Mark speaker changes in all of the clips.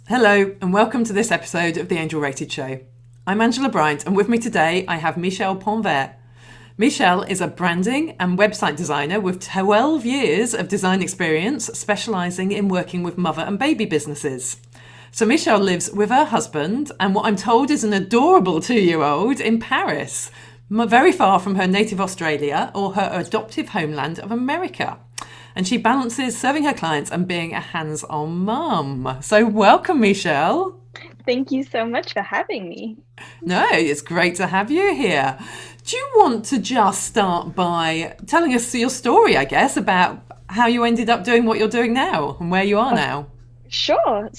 Speaker 1: Hello, and welcome to this episode of the Angel Rated Show. I'm Angela Bryant, and with me today I have Michelle Pontvert. Michelle is a branding and website designer with 12 years of design experience, specialising in working with mother and baby businesses. So Michelle lives with her husband and what I'm told is an adorable 2-year-old in Paris, very far from her native Australia or her adoptive homeland of America. And she balances serving her clients and being a hands-on mum. So welcome, Michelle.
Speaker 2: Thank you so much for having me.
Speaker 1: No, it's great to have you here. Do you want to just start by telling us your story, I guess, about how you ended up doing what you're doing now and where you are
Speaker 2: Oh,
Speaker 1: now?
Speaker 2: sure.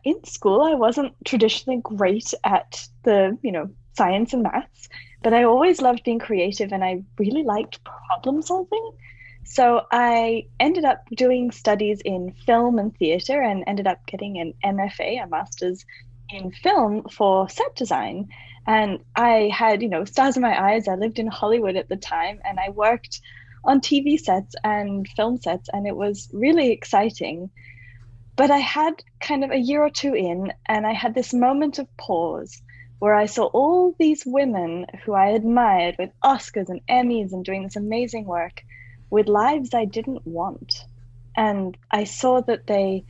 Speaker 2: In school, I wasn't traditionally great at science and maths, but I always loved being creative and I really liked problem solving. So I ended up doing studies in film and theater and ended up getting an MFA, a master's in film for set design. And I had, stars in my eyes. I lived in Hollywood at the time and I worked on TV sets and film sets, and it was really exciting. But I had kind of a year or two in, and I had this moment of pause where I saw all these women who I admired with Oscars and Emmys and doing this amazing work with lives I didn't want. And I saw that they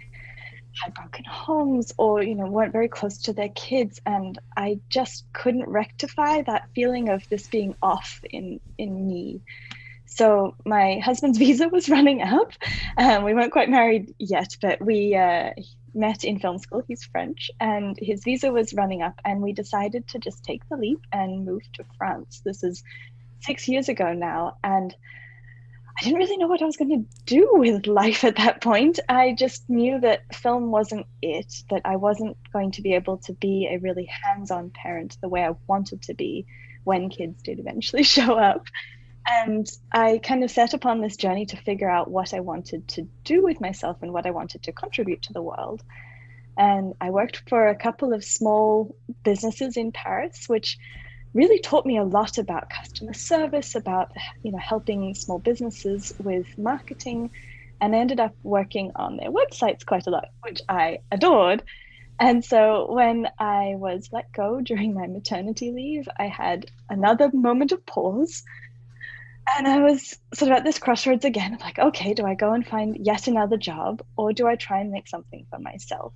Speaker 2: had broken homes or, weren't very close to their kids. And I just couldn't rectify that feeling of this being off in me. So my husband's visa was running up. We weren't quite married yet, but we met in film school. He's French, and his visa was running up, and we decided to just take the leap and move to France. This is 6 years ago now, and I didn't really know what I was going to do with life at that point. I just knew that film wasn't it, that I wasn't going to be able to be a really hands-on parent the way I wanted to be when kids did eventually show up. And I kind of set upon this journey to figure out what I wanted to do with myself and what I wanted to contribute to the world. And I worked for a couple of small businesses in Paris, which really taught me a lot about customer service, about helping small businesses with marketing. And I ended up working on their websites quite a lot, which I adored. And so when I was let go during my maternity leave, I had another moment of pause, and I was sort of at this crossroads again of like, okay, do I go and find yet another job or do I try and make something for myself?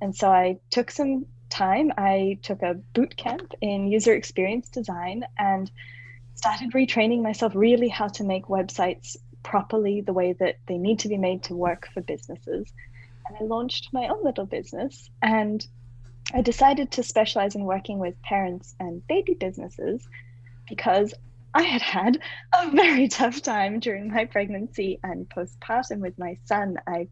Speaker 2: And so I took some time. I took a boot camp in user experience design and started retraining myself really how to make websites properly the way that they need to be made to work for businesses. And I launched my own little business, and I decided to specialize in working with parents and baby businesses because I had had a very tough time during my pregnancy and postpartum with my son. I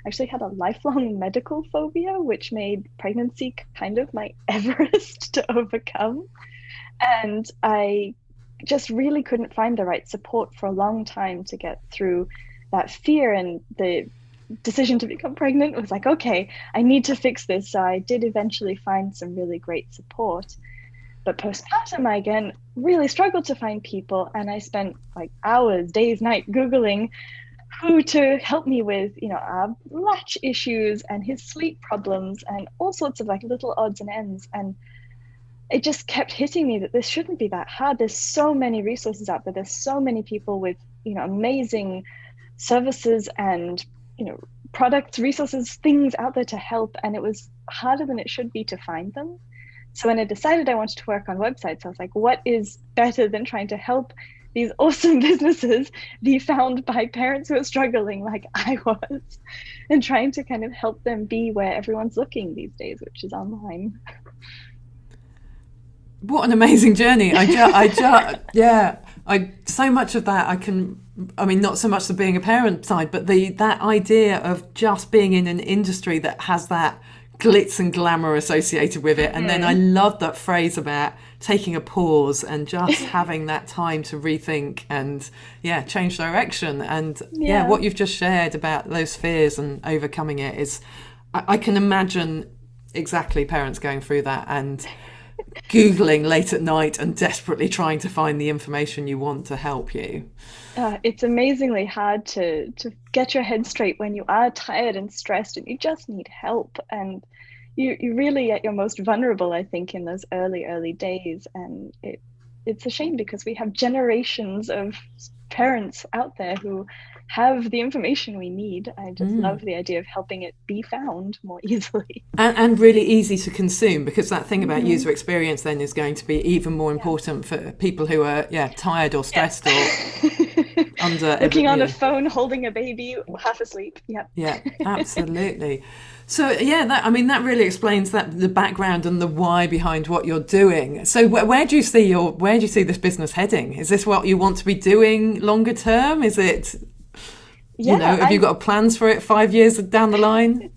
Speaker 2: actually had a lifelong medical phobia, which made pregnancy kind of my Everest to overcome. And I just really couldn't find the right support for a long time to get through that fear. And the decision to become pregnant was like, okay, I need to fix this. So I did eventually find some really great support. But postpartum, I again really struggled to find people. And I spent like hours, days, night Googling who to help me with, our latch issues and his sleep problems and all sorts of like little odds and ends. And it just kept hitting me that this shouldn't be that hard. There's so many resources out there. There's so many people with, amazing services and, products, resources, things out there to help. And it was harder than it should be to find them. So when I decided I wanted to work on websites, I was like, what is better than trying to help these awesome businesses be found by parents who are struggling like I was, and trying to kind of help them be where everyone's looking these days, which is online.
Speaker 1: What an amazing journey. Yeah, so much of that I mean, not so much the being a parent side, but that idea of just being in an industry that has that glitz and glamour associated with it. And then I love that phrase about taking a pause and just having that time to rethink and change direction. And
Speaker 2: Yeah.
Speaker 1: what you've just shared about those fears and overcoming it is, I can imagine exactly parents going through that and Googling late at night and desperately trying to find the information you want to help you.
Speaker 2: It's amazingly hard to get your head straight when you are tired and stressed and you just need help. And you really at your most vulnerable, I think, in those early days. And it's a shame because we have generations of parents out there who have the information we need. I just love the idea of helping it be found more easily.
Speaker 1: And really easy to consume, because that thing about user experience then is going to be even more important for people who are tired or stressed or under
Speaker 2: looking on a phone, holding a baby, half asleep.
Speaker 1: Yeah, absolutely. So that really explains the background and the why behind what you're doing. So where do you see this business heading? Is this what you want to be doing longer term? Is it, have you got plans for it 5 years down the line?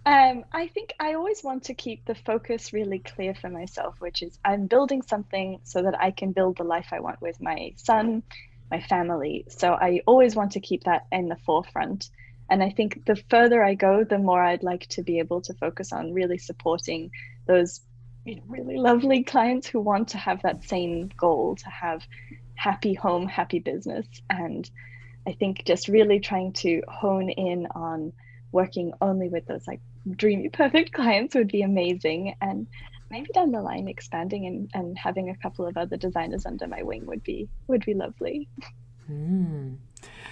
Speaker 2: I think I always want to keep the focus really clear for myself, which is I'm building something so that I can build the life I want with my son, my family. So I always want to keep that in the forefront. And I think the further I go, the more I'd like to be able to focus on really supporting those really lovely clients who want to have that same goal, to have happy home, happy business. And I think just really trying to hone in on working only with those like dreamy, perfect clients would be amazing. And maybe down the line, expanding and having a couple of other designers under my wing would be lovely.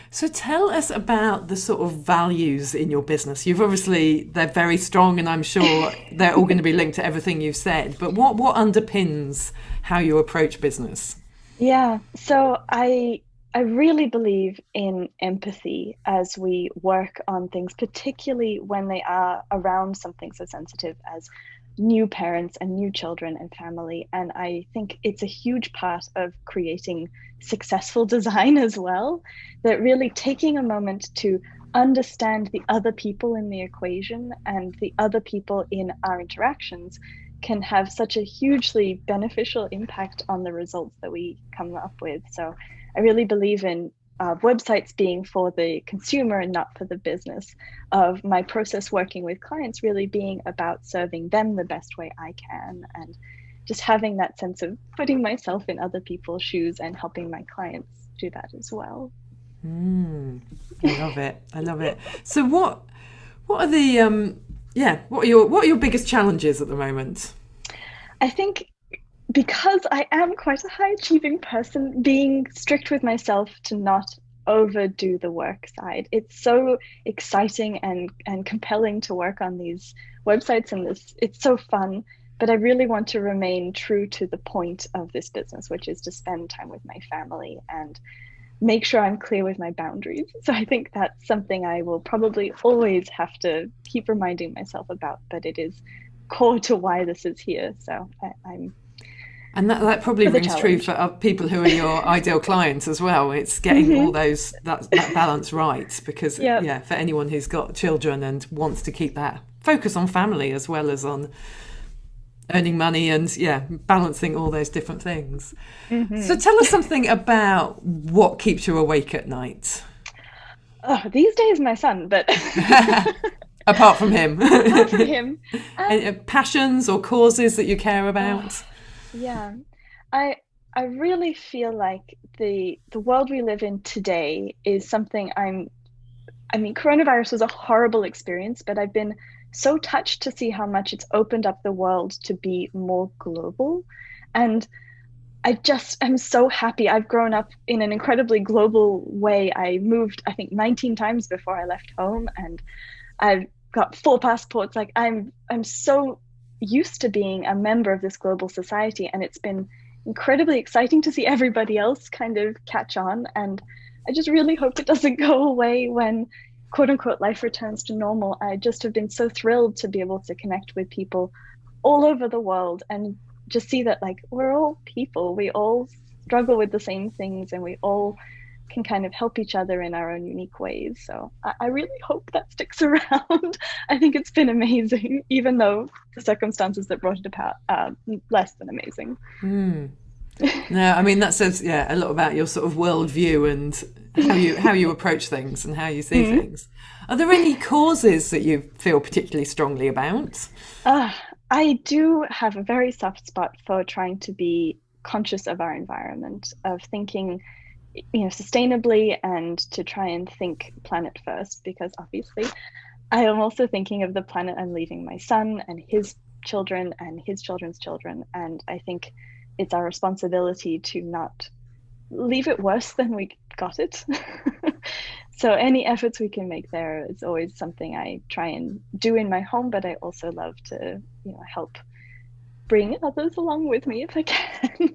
Speaker 1: So tell us about the sort of values in your business. They're very strong, and I'm sure they're all going to be linked to everything you've said. But what underpins how you approach business?
Speaker 2: Yeah, so I really believe in empathy as we work on things, particularly when they are around something so sensitive as new parents and new children and family. And I think it's a huge part of creating successful design as well, that really taking a moment to understand the other people in the equation and the other people in our interactions can have such a hugely beneficial impact on the results that we come up with. So I really believe in websites being for the consumer and not for the business, of my process working with clients really being about serving them the best way I can, and just having that sense of putting myself in other people's shoes and helping my clients do that as well.
Speaker 1: I love it. So what are the what are your biggest challenges at the moment?
Speaker 2: I think because I am quite a high achieving person, being strict with myself to not overdo the work side. It's so exciting and compelling to work on these websites, and it's so fun, but I really want to remain true to the point of this business, which is to spend time with my family and make sure I'm clear with my boundaries. So I think that's something I will probably always have to keep reminding myself about, but it is core to why this is here. So I'm
Speaker 1: And that probably rings true for people who are your ideal clients as well. It's getting all that balance right, because for anyone who's got children and wants to keep that focus on family as well as on earning money and balancing all those different things. So tell us something about what keeps you awake at night.
Speaker 2: Oh, these days my son, but
Speaker 1: apart from him.
Speaker 2: Passions
Speaker 1: or causes that you care about.
Speaker 2: Yeah, I really feel like the world we live in today is something coronavirus was a horrible experience, but I've been so touched to see how much it's opened up the world to be more global. And I just am so happy. I've grown up in an incredibly global way. I moved, I think, 19 times before I left home, and I've got 4 passports. Like I'm so used to being a member of this global society, and it's been incredibly exciting to see everybody else kind of catch on. And I just really hope it doesn't go away when quote unquote life returns to normal. I just have been so thrilled to be able to connect with people all over the world and just see that like we're all people, we all struggle with the same things, and we all can kind of help each other in our own unique ways. So I really hope that sticks around. I think it's been amazing, even though the circumstances that brought it about are less than amazing.
Speaker 1: No, I mean, that says a lot about your sort of worldview and how you approach things and how you see things. Are there any causes that you feel particularly strongly about?
Speaker 2: I do have a very soft spot for trying to be conscious of our environment, of thinking, sustainably, and to try and think planet first, because obviously I am also thinking of the planet I'm leaving my son and his children and his children's children. And I think it's our responsibility to not leave it worse than we got it. So any efforts we can make there is always something I try and do in my home, but I also love to, help bring others along with me if I can.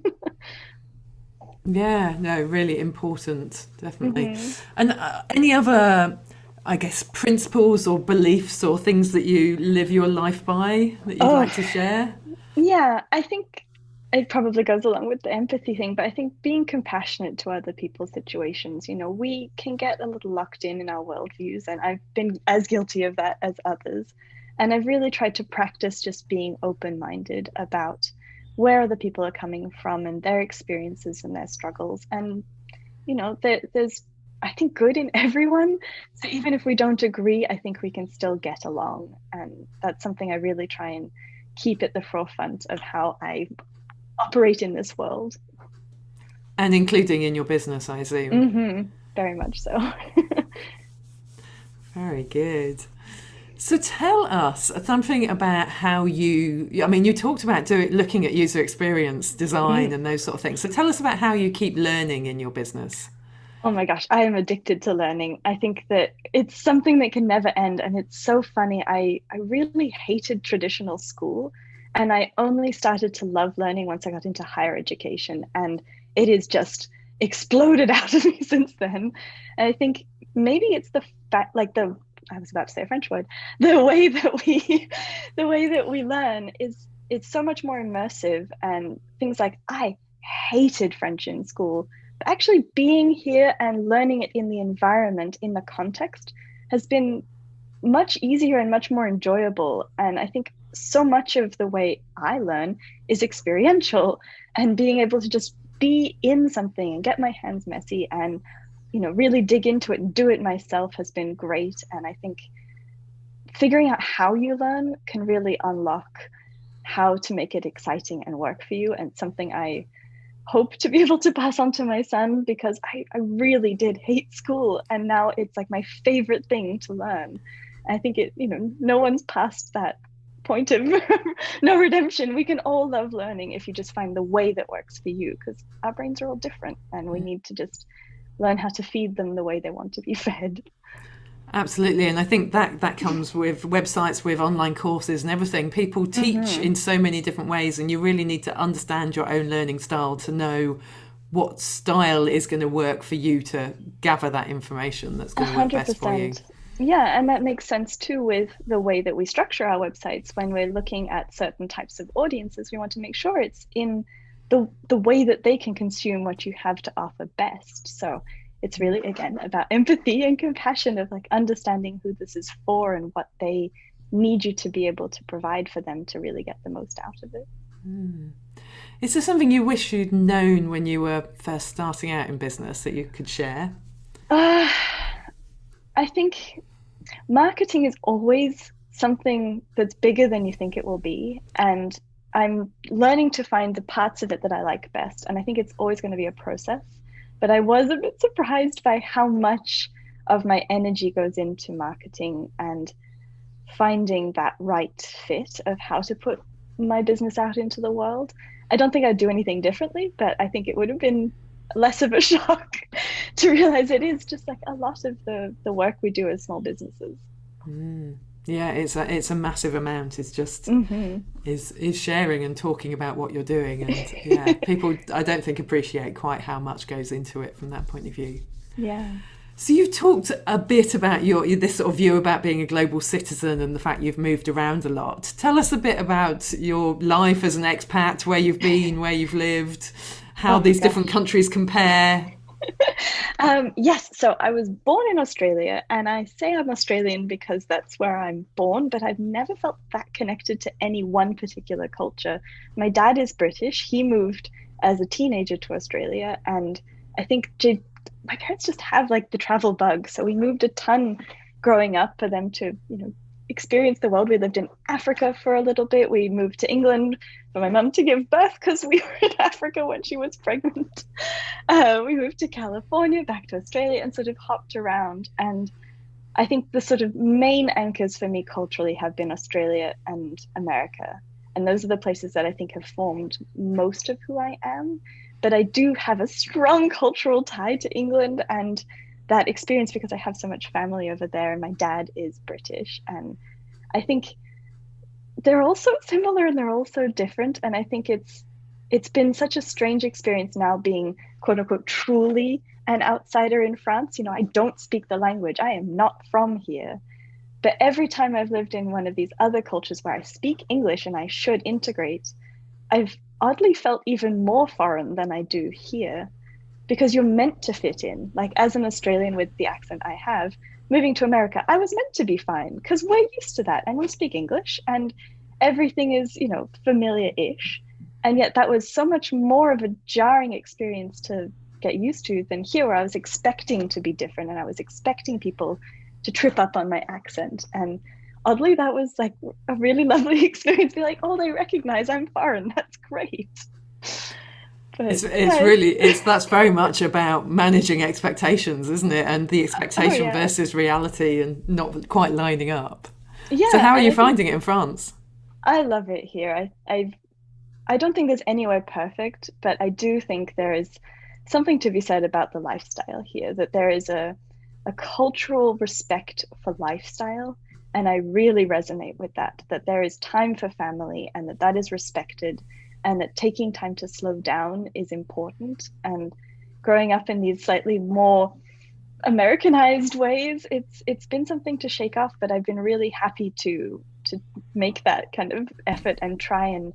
Speaker 1: Yeah, no, really important, definitely.
Speaker 2: Hmm.
Speaker 1: And any other, I guess, principles or beliefs or things that you live your life by that you'd
Speaker 2: Oh,
Speaker 1: like to share?
Speaker 2: yeah, I think it probably goes along with the empathy thing, but I think being compassionate to other people's situations, we can get a little locked in our worldviews, and I've been as guilty of that as others. And I've really tried to practice just being open-minded about where other people are coming from and their experiences and their struggles. And, there's, I think, good in everyone. So even if we don't agree, I think we can still get along. And that's something I really try and keep at the forefront of how I operate in this world.
Speaker 1: And including in your business, I assume.
Speaker 2: Very much so.
Speaker 1: Very good. So tell us something about how I mean, you talked about looking at user experience design and those sort of things. So tell us about how you keep learning in your business.
Speaker 2: Oh my gosh, I am addicted to learning. I think that it's something that can never end. And it's so funny. I really hated traditional school. And I only started to love learning once I got into higher education. And it is just exploded out of me since then. And I think maybe it's the fact, like I was about to say a French word, the way that we learn is it's so much more immersive, and things like I hated French in school, actually being here and learning it in the environment, in the context, has been much easier and much more enjoyable. And I think so much of the way I learn is experiential, and being able to just be in something and get my hands messy and really dig into it and do it myself has been great. And I think figuring out how you learn can really unlock how to make it exciting and work for you, and something I hope to be able to pass on to my son, because I really did hate school, and now it's like my favorite thing to learn. I think no one's past that point of no redemption. We can all love learning if you just find the way that works for you, because our brains are all different and we need to just learn how to feed them the way they want to be fed.
Speaker 1: Absolutely, and I think that comes with websites, with online courses and everything. People teach
Speaker 2: Mm-hmm.
Speaker 1: in so many different ways, and you really need to understand your own learning style to know what style is going to work for you to gather that information that's
Speaker 2: A
Speaker 1: going to work
Speaker 2: hundred
Speaker 1: best for you.
Speaker 2: percent. Yeah, and that makes sense too with the way that we structure our websites. When we're looking at certain types of audiences, we want to make sure it's in the way that they can consume what you have to offer best. So it's really again about empathy and compassion, of like understanding who this is for and what they need you to be able to provide for them to really get the most out of it.
Speaker 1: Is there something you wish you'd known when you were first starting out in business that you could share?
Speaker 2: Uh, I think marketing is always something that's bigger than you think it will be. And I'm learning to find the parts of it that I like best. And I think it's always going to be a process. But I was a bit surprised by how much of my energy goes into marketing and finding that right fit of how to put my business out into the world. I don't think I'd do anything differently, but I think it would have been less of a shock to realize it is just like a lot of the work we do as small businesses.
Speaker 1: Yeah, it's a massive amount. It's just
Speaker 2: Hmm.
Speaker 1: is sharing and talking about what you're doing, and yeah, people I don't think appreciate quite how much goes into it from that point of view.
Speaker 2: Yeah.
Speaker 1: So you've talked a bit about your this sort of view about being a global citizen and the fact you've moved around a lot. Tell us a bit about your life as an expat, where you've been, where you've lived, how
Speaker 2: Oh my
Speaker 1: these different
Speaker 2: gosh.
Speaker 1: countries compare.
Speaker 2: Yes, so I was born in Australia, and I say I'm Australian because that's where I'm born, but I've never felt that connected to any one particular culture. My dad is British. He moved as a teenager to Australia, and I think my parents just have like the travel bug. So we moved a ton growing up for them to, experienced the world. We lived in Africa for a little bit. We moved to England for my mum to give birth because we were in Africa when she was pregnant. We moved to California, back to Australia, and sort of hopped around. And I think the sort of main anchors for me culturally have been Australia and America. And those are the places that I think have formed most of who I am. But I do have a strong cultural tie to England and that experience because I have so much family over there, and my dad is British. And I think they're also similar and they're also different. And I think it's been such a strange experience now being quote unquote truly an outsider in France. You know, I don't speak the language. I am not from here. But every time I've lived in one of these other cultures where I speak English and I should integrate, I've oddly felt even more foreign than I do here because you're meant to fit in. Like as an Australian with the accent I have, moving to America, I was meant to be fine because we're used to that and we speak English and everything is, you know, familiar-ish. And yet that was so much more of a jarring experience to get used to than here where I was expecting to be different and I was expecting people to trip up on my accent. And oddly, that was like a really lovely experience. Be like, oh, they recognize I'm foreign. That's great. But
Speaker 1: It's that's very much about managing expectations, isn't it? And the expectation versus reality and not quite lining up.
Speaker 2: Yeah.
Speaker 1: So how are you finding it in France?
Speaker 2: I love it here. I don't think there's anywhere perfect, but I do think there is something to be said about the lifestyle here, that there is a cultural respect for lifestyle. And I really resonate with that there is time for family and that is respected and that taking time to slow down is important. And growing up in these slightly more Americanized ways, it's been something to shake off, but I've been really happy to make that kind of effort and try and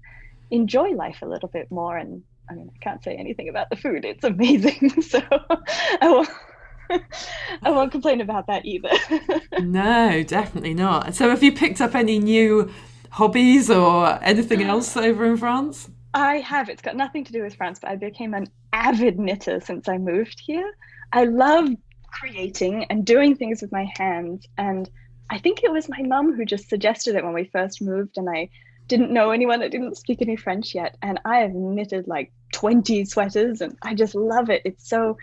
Speaker 2: enjoy life a little bit more. And I mean, I can't say anything about the food. It's amazing. So I won't complain about that either.
Speaker 1: No, definitely not. So have you picked up any new hobbies or anything else over in France?
Speaker 2: I have. It's got nothing to do with France, but I became an avid knitter since I moved here. I love creating and doing things with my hands. And I think it was my mum who just suggested it when we first moved, and I didn't know anyone that didn't speak any French yet. And I have knitted like 20 sweaters and I just love it. It's so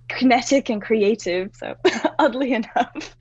Speaker 2: kinetic and creative. So oddly enough,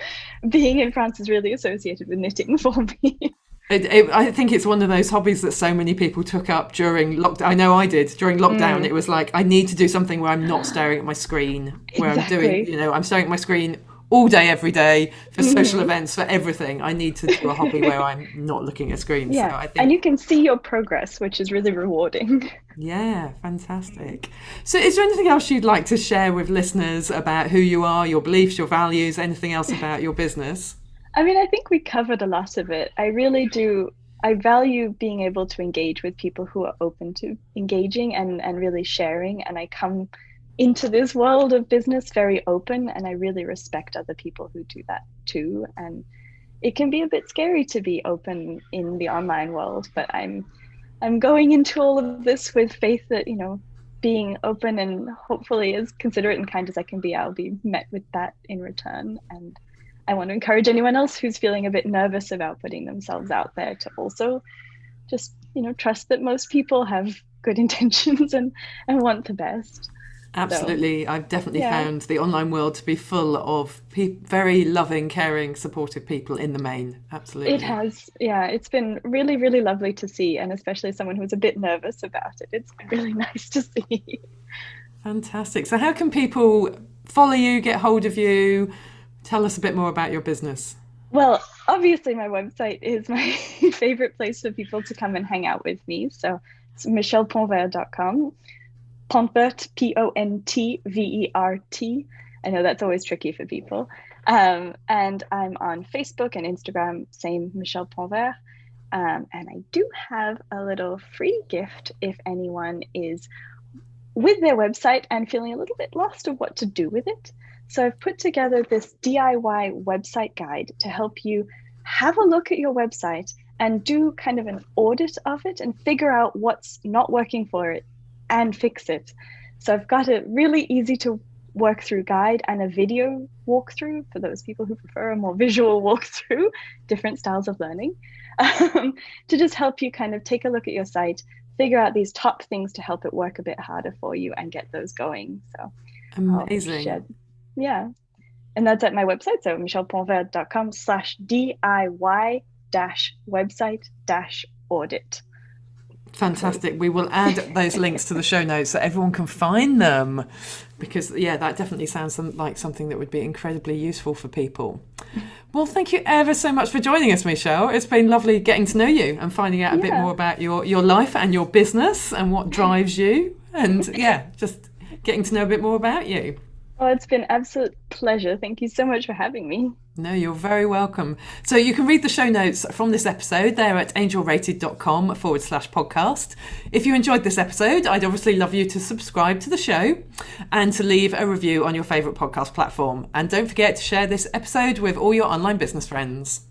Speaker 2: being in France is really associated with knitting for me.
Speaker 1: I think it's one of those hobbies that so many people took up during lockdown. I know I did during lockdown. It was like, I need to do something where I'm not staring at my screen, where
Speaker 2: Exactly.
Speaker 1: I'm doing, I'm staring at my screen all day, every day for social events, for everything. I need to do a hobby where I'm not looking at screens.
Speaker 2: Yeah,
Speaker 1: so I think,
Speaker 2: and you can see your progress, which is really rewarding.
Speaker 1: yeah, fantastic. So is there anything else you'd like to share with listeners about who you are, your beliefs, your values, anything else about your business?
Speaker 2: I mean, I think we covered a lot of it. I really do. I value being able to engage with people who are open to engaging and really sharing. And I come into this world of business very open, and I really respect other people who do that too. And it can be a bit scary to be open in the online world, but I'm going into all of this with faith that, being open and hopefully as considerate and kind as I can be, I'll be met with that in return. And I want to encourage anyone else who's feeling a bit nervous about putting themselves out there to also just, trust that most people have good intentions and want the best.
Speaker 1: Absolutely. I've definitely found the online world to be full of very loving, caring, supportive people in the main. Absolutely.
Speaker 2: It has. Yeah, it's been really, really lovely to see. And especially as someone who's a bit nervous about it, it's been really nice to see.
Speaker 1: Fantastic. So how can people follow you, get hold of you? Tell us a bit more about your business.
Speaker 2: Well, obviously my website is my favorite place for people to come and hang out with me. So it's michellepontvert.com. Pontvert, Pontvert. I know that's always tricky for people. And I'm on Facebook and Instagram, same Michelle Pontvert. And I do have a little free gift if anyone is with their website and feeling a little bit lost of what to do with it. So I've put together this DIY website guide to help you have a look at your website and do kind of an audit of it and figure out what's not working for it and fix it. So I've got it really easy to work through guide and a video walkthrough for those people who prefer a more visual walkthrough, different styles of learning, to just help you kind of take a look at your site, figure out these top things to help it work a bit harder for you and get those going. So
Speaker 1: amazing.
Speaker 2: Yeah. And that's at my website. So michellepontvert.com/DIY-website-audit.
Speaker 1: Fantastic. We will add those links to the show notes so everyone can find them, because that definitely sounds like something that would be incredibly useful for people. Well, thank you ever so much for joining us, Michelle. It's been lovely getting to know you and finding out a bit more about your life and your business and what drives you, and just getting to know a bit more about you.
Speaker 2: Oh, it's been an absolute pleasure. Thank you so much for having me.
Speaker 1: No, you're very welcome. So you can read the show notes from this episode there at angelrated.com/podcast. If you enjoyed this episode, I'd obviously love you to subscribe to the show and to leave a review on your favourite podcast platform. And don't forget to share this episode with all your online business friends.